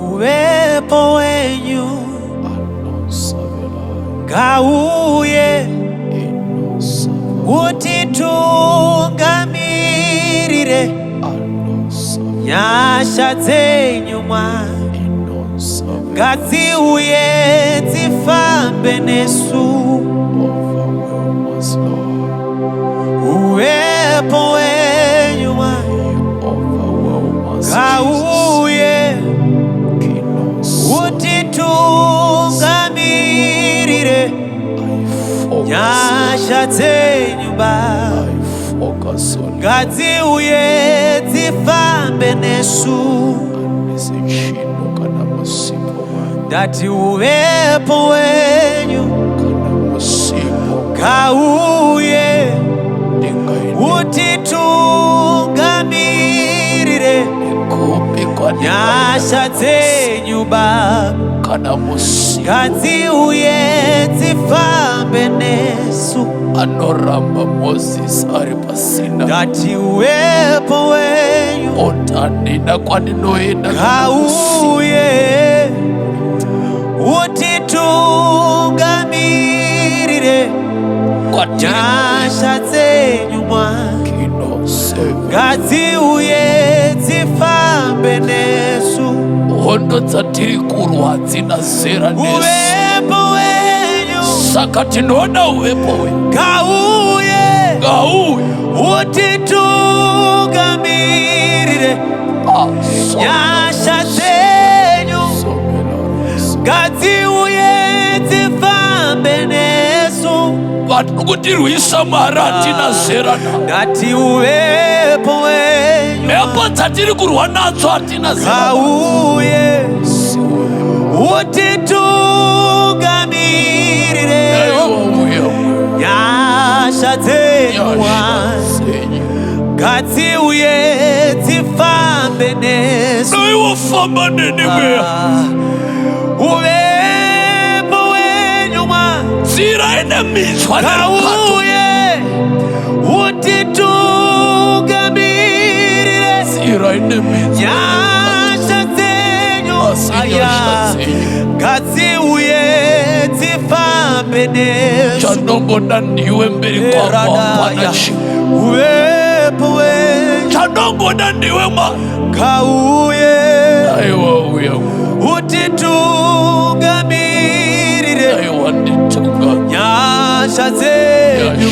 uwepo wenyu gauye utitungamirire nyasha zenyu ngaziuye zifambe nesu uwepo wenyu gauye utitungamirire nyasha zenyu ngaziuye zifambe nesu ndati uwepo wenyu gauye utitungamirire nyasha zenyu ngaziuye zifambe nesu anoramba Moses ari pasina ndati uwepo wenyu otanina kwaninoenda gauye utitungamirire nyasha zenyu ngaziuye zifambe nesu hondo dzatiri kurwa dzina zera nesu uwepo wenyu saka tinoda uwepo wenyu gauye utitungamirire nyasha zenyu ngaziuye zifambe nesu vanokutirwisa mara tina zerana ndati uwepo wenyu mhepo dzatiri kurwa nadzo hatina gauye utitungamirire nyasha zenyu ngaziuye zifambe nesu noiwofamba nenimweya uwepo wenyu nzira ine minzwa gauye utitungamirire nzira ine minzwa nyasha zenyu ngaziuye zifambe nesu chanongoda ndiwe mberi kwako panachi uwepo wenyu chanongoda ndiwe gauye aiwa uya utitungamirire aiwa nditunga nyasha zenyu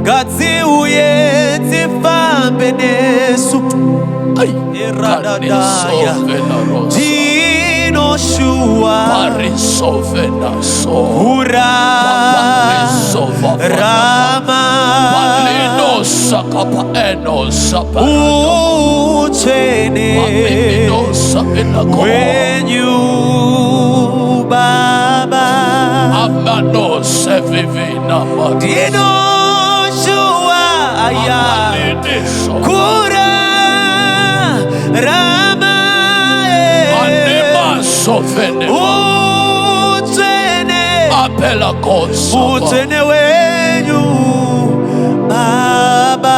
ngaziuye zifambe nesu eradadaya dinoshua ura rama utene wenyu baba dinoshua kura rama utene wenyu baba.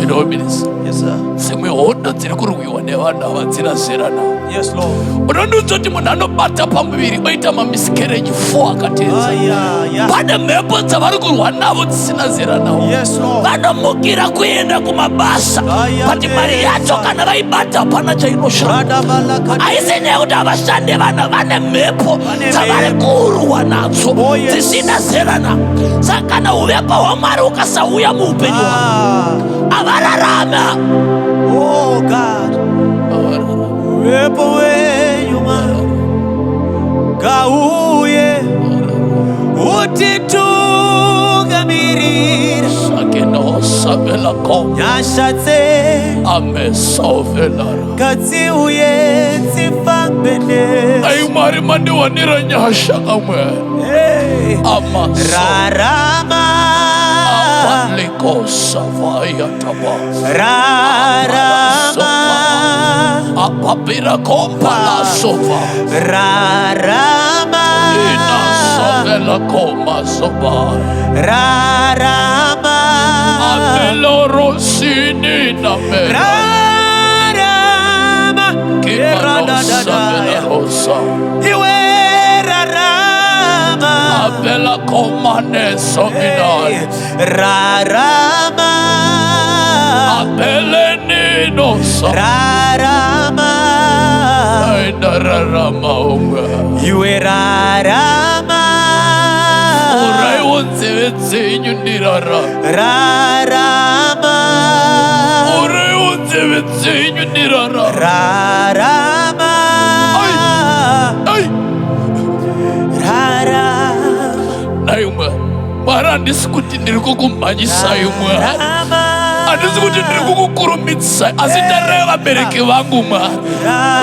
You know what it is? Yes, sir. Simwe hondo dziri kurwiwa nevana vadzina zerana. Yes, Lord. Unondoti munhu anobata pamuviri oita mamiscarriage 4 akateedza. Pane mhepo dzavari kurwa navo dzisina zerana. Yes, Lord. Vanomukira kuenda kumabasa. Kuti mari yacho kana vaibata hapana chainoshanda. Haisi nekuti havashande vana vane mhepo dzavari kurwa nadzo dzisina zerana. Saka kana uvepo hwaMwari ukasauya muupenyu hwavo avararama. Oh God, uwepo wenyu gauye utitungamirire nyasha zenyu ngaziuye zifambe nesu. Ai Mwari mandiwanira nyasha kamwe rarama rarama apapira kompala sova rarama inasovela koma sova rarama amelorosini na mera rarama Rosa. Iwe rarama. Abela komane sominai. Rarama. Abele ninosa. Rarama. Aina rarama unga. Iwe rarama. Urai unzevetsenyu ndirara. Rarama. Urai unzevetsenyu ndirara. Rarama. Ai. Rarama. Naimwe. Mara ndisikuti ndirikukumanyisa imwe. Andisikuti ndirikukukurumidza asi ndareva vabereki vangu Mwari.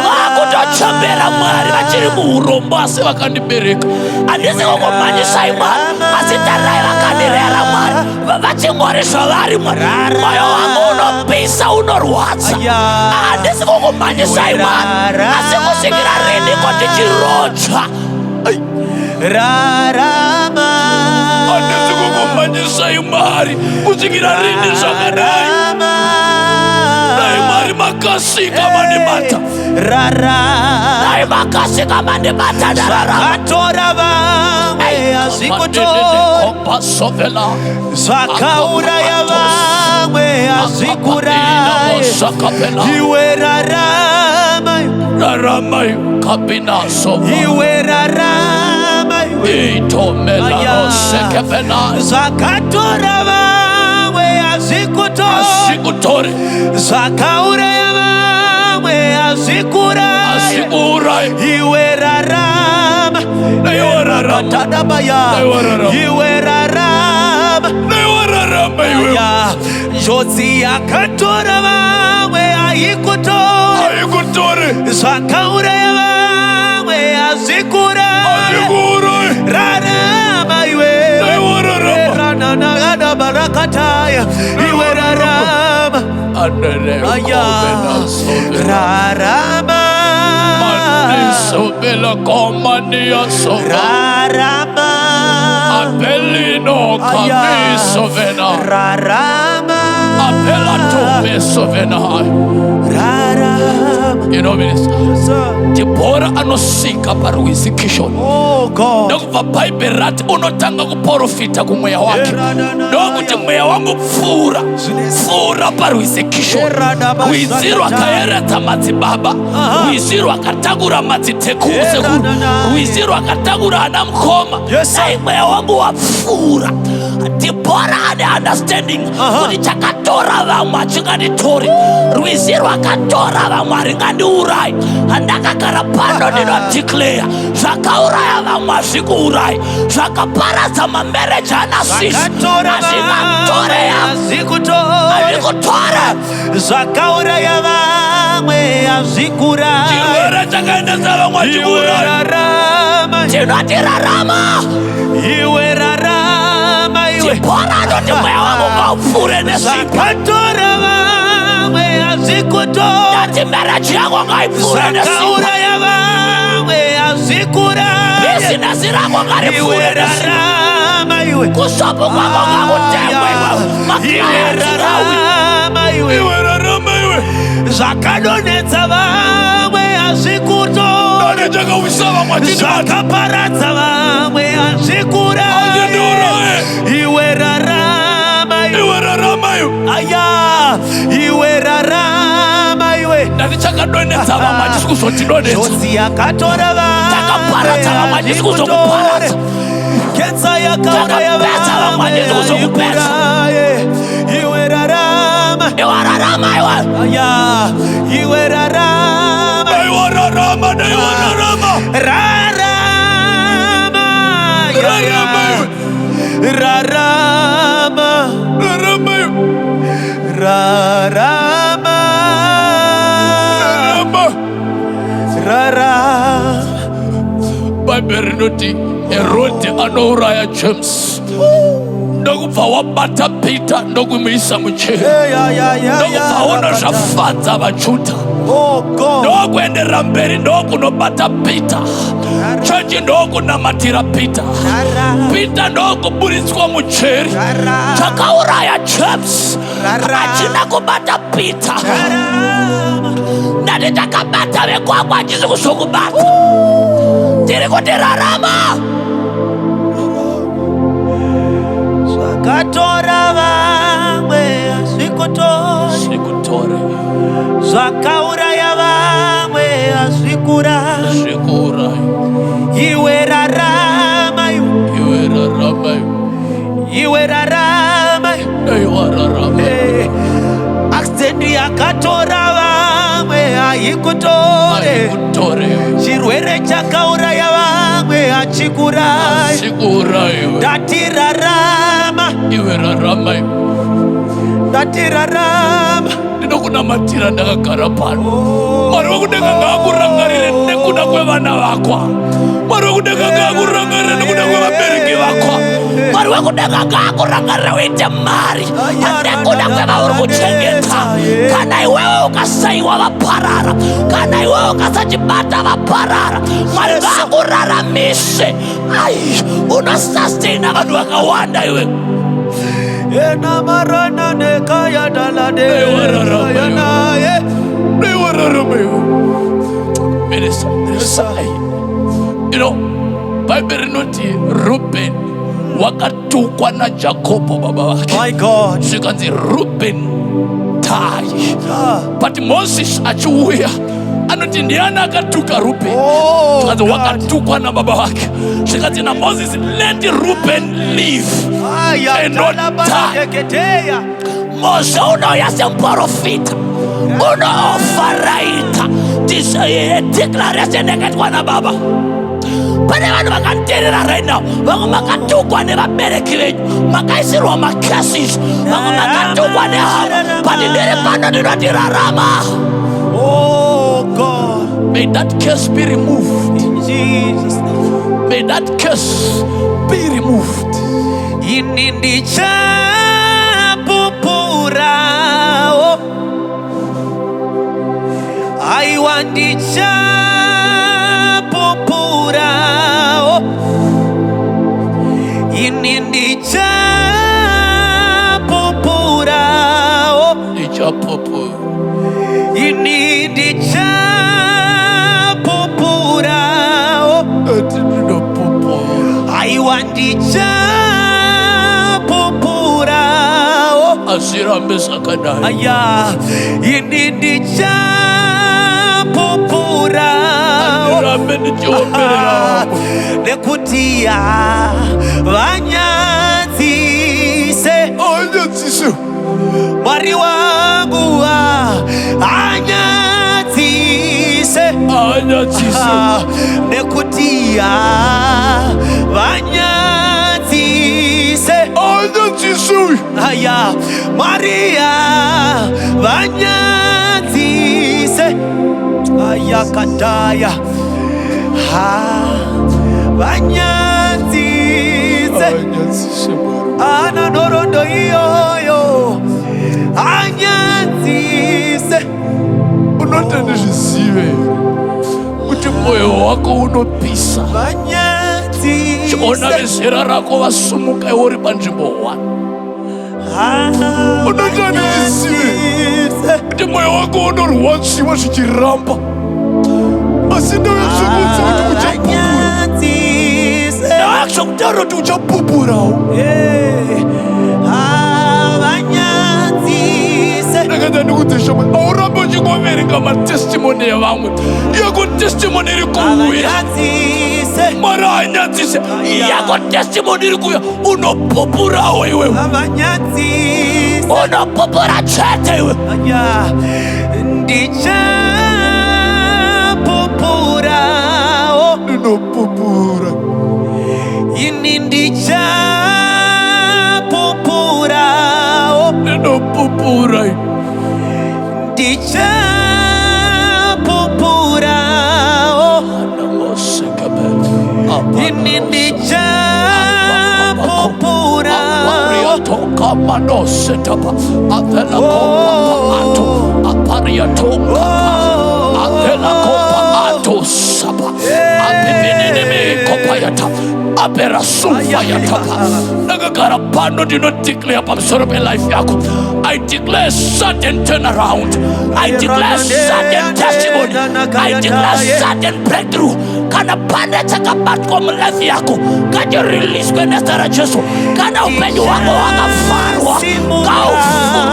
Vakutachambera Mwari vachiri muurombo asi vakandibereka. Andisi kukumanyisa Mwari asi ndarai vakandirera Mwari. Vachingori zvavari Mwari. Moyo wangu unopisa unorwadza. Andisi kukumanyisa Mwari asi kusvikira riniko ndichirodzva. Rarama. Andisi kukumanyisa Mwari kusvikira rini zvakadai. Dai Mwari makasika mandibata. Dai makasika mandibata dararama. Zvakatora vamwe hazvikutora. Zvakauraya vamwe hazvikuraya. Iwe rarama. Rarama kapinaso. Iwe rarama. Itomela rosekepena. Zvakatora vamwe hazvikutora. Asikutore. Zvakauraya vamwe hazvikuraya. Iwe rarama. Iwe rarama. Tadabaya. Iwe rarama. Iwe rarama iwe. Njodzi yakatora vamwe haikutora. Haikutore. Zvakauraya vamwe hazvikuraya. Rarama iwe. Ranana barakataya. Iwe rarama. Rarama. Sobela komania so. Rarama. Apelino kamisovena. Rarama. Apela tome sovena. Rarama. You know minister. Deborah anosika parwizi kishoni. Oh God. Ndokubva Bible rati unotanga kuprofita kumweya wake. Ndokuti mweya wangu pfuura parwizi kishoni. Rwizi rwakaeredza madzibaba. Rwizi rwakatakura madzitekuru sekuru. Rwizi rwakatakura ana mukoma. Dai mweya wangu wapfuura. Deborah ane understanding kuti chakatora vamwe achinganditori. Rwizi rwakatora vamwe haringandiurayi. Handakagara pano ndinodeclare zvakauraya vamwe hazvikuurayi. Zvakaparadza mamarriage anasisi hazvikutore. Zvakauraya vamwe hazvikurayi. Chirwere chakaendesa vamwe achikuurayi. Tinoti rarama. Iwe rarama iwe. Deborah anoti mweya wangu ngaupfuure nesimba. Zvakatora vamwe hazvikutora. Ndati marriage yangu ngaipfuure nesimba. Zvakauraya vamwe hazvikurayi. Bizinesi rangu ngaripfuure nesimba. Iwe kushopo kwako ngakutengwe iwe. Maklients ngawi. Iwe rarama iwe. Zvakadonetsa vamwe hazvikutora. Ndachakawisa vamwe achindibata. Zvakaparadza vamwe hazvikurayi. Iwe rarama iwe. Iwe rarama iwe. Aya. Iwe rarama iwe. Ndachakadonetsa vamwe achisi kuzotidonetsa. Njodzi yakatora vamwe. Takaparadza vamwe achisi kuzokuparadza. Ketsa yakauraya vamwe. Iwe rarama. Iwe rarama iwe. Aya. Iwe rarama. Iwe rarama. Iwe rarama. Rarama. Rarama iwe. Rarama. Rarama iwe. Rarama. Rarama. Bible rinoti Herode anouraya James. Ndokubva wabata Peter ndokumuisa muchero. Ndokubva ona zvafadza vaJudha. Ndokuenderera mberi ndokunobata Peter. Chechi ndokunamatira Peter. Peter ndokuburitswa mucheri. Chakauraya James. Achina kubata Peter. Tani takabata mekwagwa chisu sukubata. Tiri kutirarama. Zvakatora vamwe hazvikutore, zvakauraya vamwe hazvikurai. Iwe rarama, iwe rarama. Accident yakatora vamwe haikutore, chirwere chakauraya vamwe hachikurai. Ndatirarama, ndatirarama. Ndinokunamatira ndakagara pano. Mwari wekudenga ngaakurangarire nekuda kwevana vakwa. Mwari wekudenga ngaakurangarire nekuda kwevabereki vakwa. Mwari wekudenga ngaakurangarire uite mari nekuda kwevauri kuchengeta. Kana iwewe ukasaiwa vaparara, kana iwewe ukasachibata vaparara, Mwari ngaakuraramise. Ai, unosustaina vanhu vakawanda iwe. Ena marana nekaya dalade. You know, Bible rinoti Ruben wakatukwa na Jacobo baba wake. My God. Zvikanzi Ruben tai. But Moses achiuya anoti ndiani akatuka Ruben. Zvikanzi wakatukwa na baba wake. Zvikanzi na Moses, let Ruben live and not die. Mose unoya semprofita, unoofaraita declaration yakaitwa na baba. Pane vanhu vakanterera right now, vamwe makatukwa nevabereki venyu, makaisirwa macases, vamwe makatukwa nehama, but ndiri pano ndinoti rarama. Oh God. May that curse be removed. In Jesus' name. May that curse be removed. Ini ndichapupurao, aiwa ndichapupurao, ini ndichapupurao, ini ndichapupurao, aiwa ndichapupurao. Asirambe sakadai. Aya, ini ndichapupurao. Asirambe ndichiombera. Nekutia vanyadzise. Anyadzise. Mwari wangu anyadzise. Anyadzise. Nekutia vanyadzise. Anyadzise. Aya, Maria vanyadzise. Aya kataya. Vanyadzise. Ana norondo iyoyo. Anyadzise. Unoita ndizvizive kuti moyo wako unopisa. Vanyadzise. Chiona vezera rako vasumuka iwe uri panzvimbo 1. Unoita ndizvizive kuti moyo wako unorwadziwa zvichiramba. Asi ndavetsvukudza kuti uchapupura. Ndavakutaura kuti uchapupurawo. Ndakati ndikudzesha mwana, haurambe uchingoverenga matestimony evamwe. Yako testimony iri kuuya. Mwari anyadzise. Yako testimony iri kuuya. Unopupurawo iwewe. Unopupura chete iwe. Ndichapupurao. Unopupura. Ini ndichapupurao. Unopupura. Ndichapupurao. Ini ndichapupurao. Toka manose tapa atela kopa ato aparia toka atela kopa ato sapa apipinene me kopa yata Mabera Sufa Yatapa. Nagakarapano do not declare Pamsorobe life Yako. I declare sudden turnaround. I declare sudden testimony. I declare sudden breakthrough. Kana pande chakabatko mlefi yako. Kaje release kwenye stara Jesu. Kana upenyu wako wakafarwa. Kao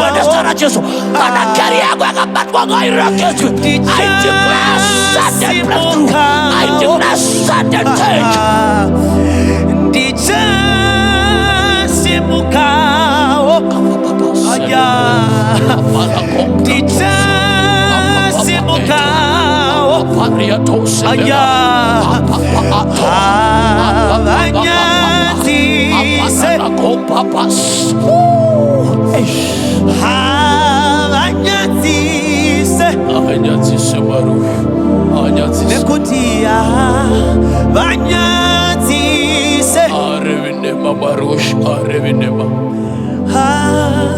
kwenye stara Jesu. Kana kari yako yakabatko wakaira Jesu. I declare sudden breakthrough. I declare sudden change. Ndicha simukao. Aya. Ndicha simukao. Aya. Avanyatise. Avanyatise. Avanyatise baru. Avanyatise. Nekutia. Avanyatise. Arevinema barush. Arevinema.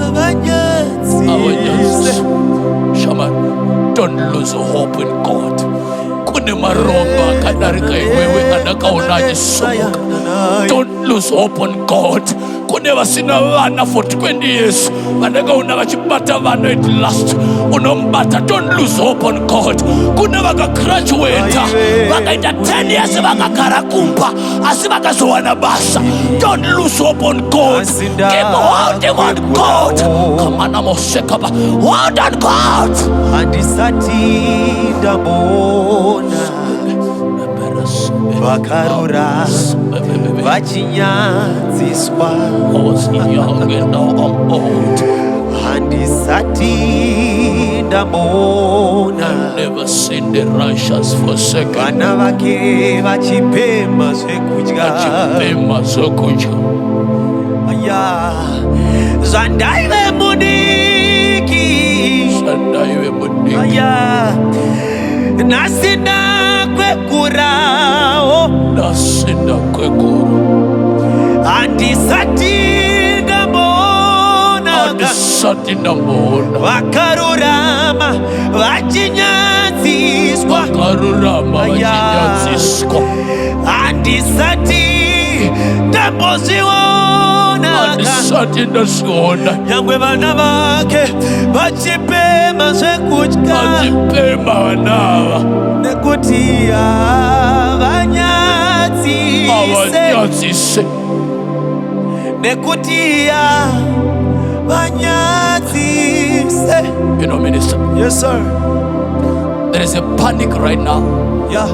Avanyatise. Shaman, don't lose hope in God. Kune maromba kadarika iwewe anakaonaje somoka. Don't lose hope on God. Kune wasina vana for 20 years. Anakaona vachibata vana at last. Unombata, don't lose hope on God. Kune vaka graduate. Vaka ita 10 years vaka karakumpa. Asi vaka zoana basa. Don't lose hope on God. Keep holding on God. Kamana mosekaba. Hold on God. Andisati ndabona vakarura vachinyatsiswa handisati ndabona vana vake vachipema zvekudya aya zvandaive mudiki aya nasina kwekurawo handisati ndambona vakarurama vachinyatsiswa handisati ndambozviona nyangwe vana vake vachipema zvekudya nekuti avanyatsise nekuti avanyatsise. You know, minister. Yes, sir. There is a panic right now. Yeah.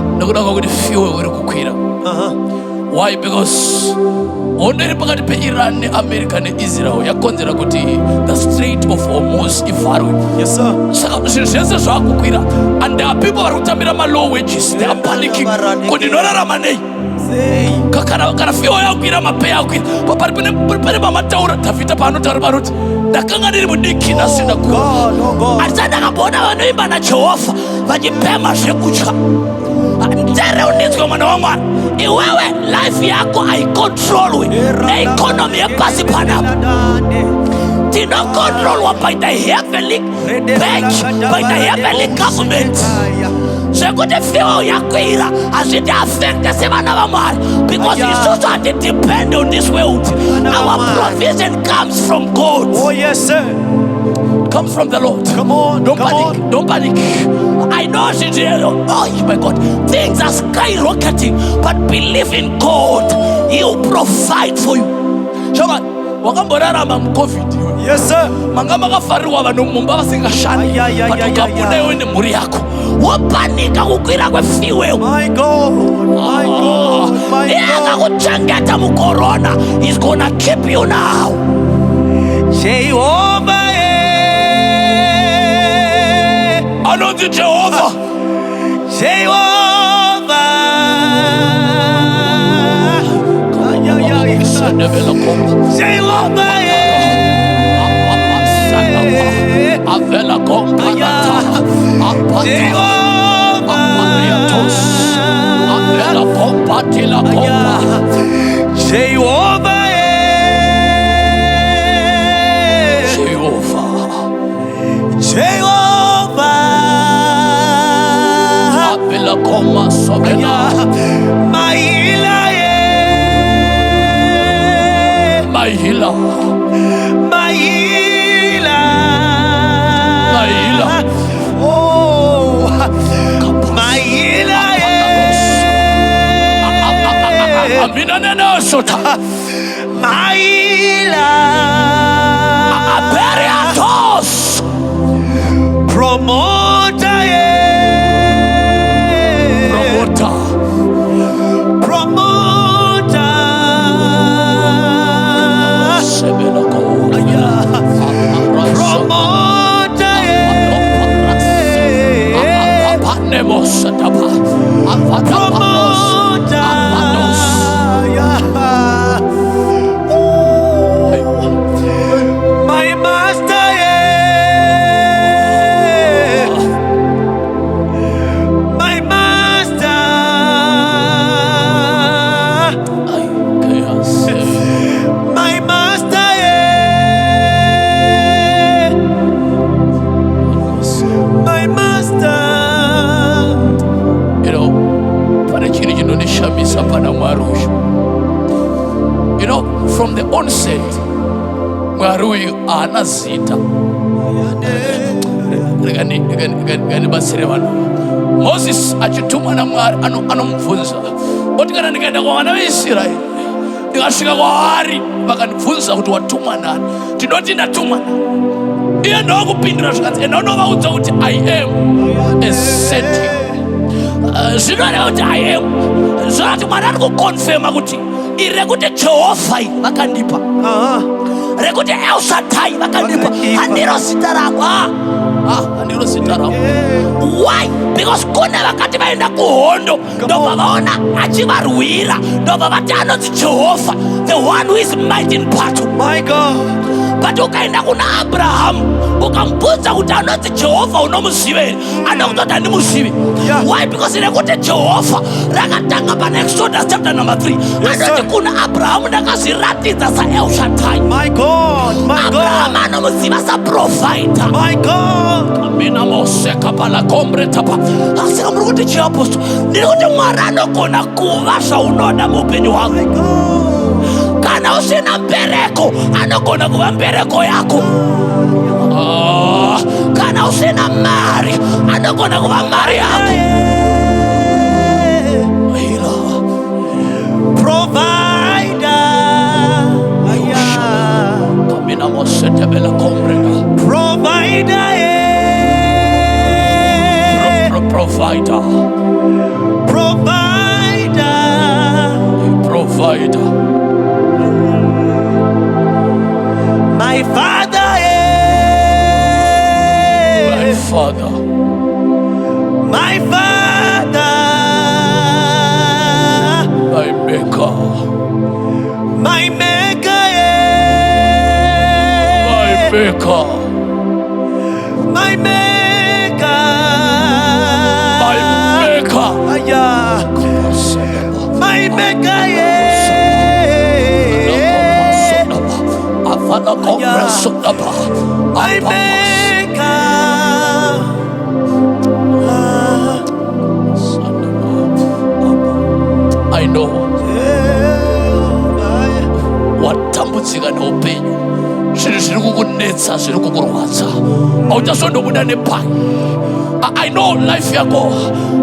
Why? Because only Iran, America, and Israel are considered the Strait of Hormuz ifarwe. Yes, sir. And there are people who are low wages. They are panicking. Kakana fio ya kuira mapea kuira papa pere mama taura tafita pano tarubaruti dakanga ndiri mudiki na sina ku atsana ngabona vanoimba na Jehova vachipema zvekudya ndere unizwe mwana wa mwana iwewe life yako haicontrolwe economy yepasi panapa tinocontrolwa by the heavenly bench, by the heavenly government. Zvekuti fio yakwira hazviti affecte sevana vamwari because isusu hatidepend on this world. Our provision comes from God. Oh yes, sir. Comes from the Lord. Come on, don't panic. Don't panic. I know it's oh my God, things are skyrocketing, but believe in God. He'll provide for you. Shaman, wakamborarama mCovid. Yes, sir. Mangama kafariwa vanhu mumba vasingashandi. But ukapunda iwe nemhuri yako. Wapanika kukwira kwefiwe. My God, my God, my God. Akakuchengeta mucorona. He's gonna keep you now. Jehovah. Anonzi Jehovah. Jehovah. Jehovah. Avela kompanata, Jehovah, Avela kompatila kompa, Jehovah, Jehovah, Jehovah, Avela koma sobena, Maila, my healer, my healer, my healer. oh, my healer, Amina nena sota, my healer, Aberiatos, promoter, promoter, promoter, Sebeloko, promoter, Panemos, promoter, my master, my master, my master, my master. You know, you know, from the onset, Mwaruyu anazita. Moses achituma na Mwari anomfunza. Oti kana nikaenda kwa wana wa Israeli, nikashika kwa Hari vakanifunza kuti watuma nani. Tinoti ndatuma nani. Iye ndo wakupindura zvikati, enda unovaudza kuti I am a sent you. Zvinova kuti I am. Zvati Mwari ari kukonfirma kuti iri rekuti Jehovha vakandipa. Rekuti El Shaddai vakandipa. Handiro zita rangu. Handiro zita rangu. Why? Because kune vakati vaenda kuhondo ndobva vaona achivarwira, ndobva vati anonzi Jehovha, the one who is mighty in battle. My God. But ukaenda kuna Abrahamu ukamubvunza kuti anonzi Jehovha unomuziva here, anokutoti handimuzivi. Why? Because rekuti Jehovha rakatanga pana Exodus chapter number 3. Anoti kuna Abrahamu ndakazviratidza saEl Shaddai. My God, my Abrahamu God, anomuziva saprovider. my God. Amina moseka pala kombre tapa. Asi kamuri kuti chiaposto ndiri kuti Mwari anogona kuva zvaunoda muupenyu hwako. My God. Kana usina mbereko anogona kuva mbereko yako. Kana usina mari anogona kuva mari yako. Provider. Kamina mosete bela kombre. Provider. Provider. Provider. Provider. My Father. My Father. My Father. My Maker. My Maker. My Maker. My Maker. My Maker. My Maker. My Maker. I know watambudzika neupenyu, zvinhu zviri kukunetsa, zviri kukurwadza, hauchazondobuda nepai. I know life yako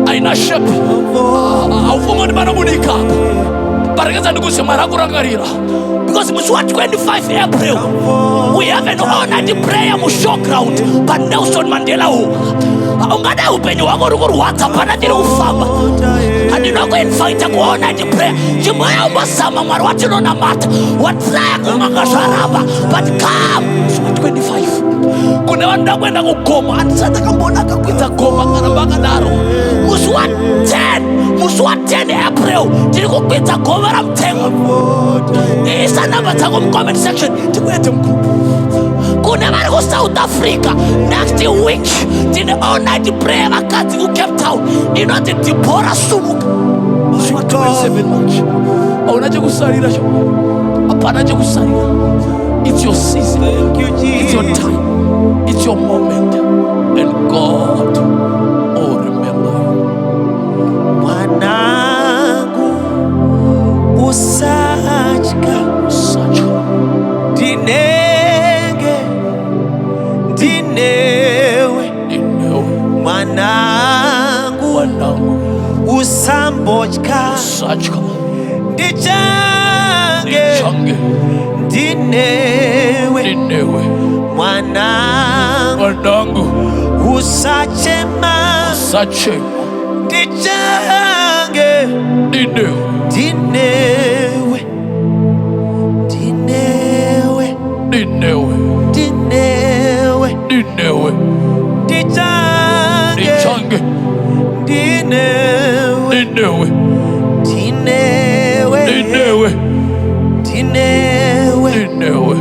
haina shape, haufunga kuti panobunika apa. Parekedza ndikuziva Mwari akurangarira. Because musi wa 25 April we have an honored prayer mu showground pa Nelson Mandela Hall. Ungadai upenyu hwako uri kurwadza pana ndiri kufamba, handina kuinvite kuhonored prayer. Chimweya umbozama Mwari watinonamata, watraya kumanga zvaramba, but come musi wa 25 kune vanhu nda kuenda kugoma, handisati akamboona akakwidza goma karamba akadaro. Musi wa 10 April tiri kukwidza goma raMutengo. Isa namba dzako mucomment section tikuedze mugrupu. Kune vari kuSouth Africa next week tine all night prayer vakadzi kuCape Town inoti Deborah Sumuka. Musi wa 27 March. Hauna chekusarira cho, hapana chekusarira. It's your season, it's your time, it's your moment, and God will remember you. Mwanangu usachka, Sambochka Sachka Ndichange Nichange Ndinewe Ninewe Mwanangu Mwanangu Usachema Sachema Ndichange Ninewe Ndinewe Ndinewe Ninewe Ndinewe Ninewe Ndichange Nichange Ndinewe Ninewe Ndinewe Ninewe Ndinewe Ninewe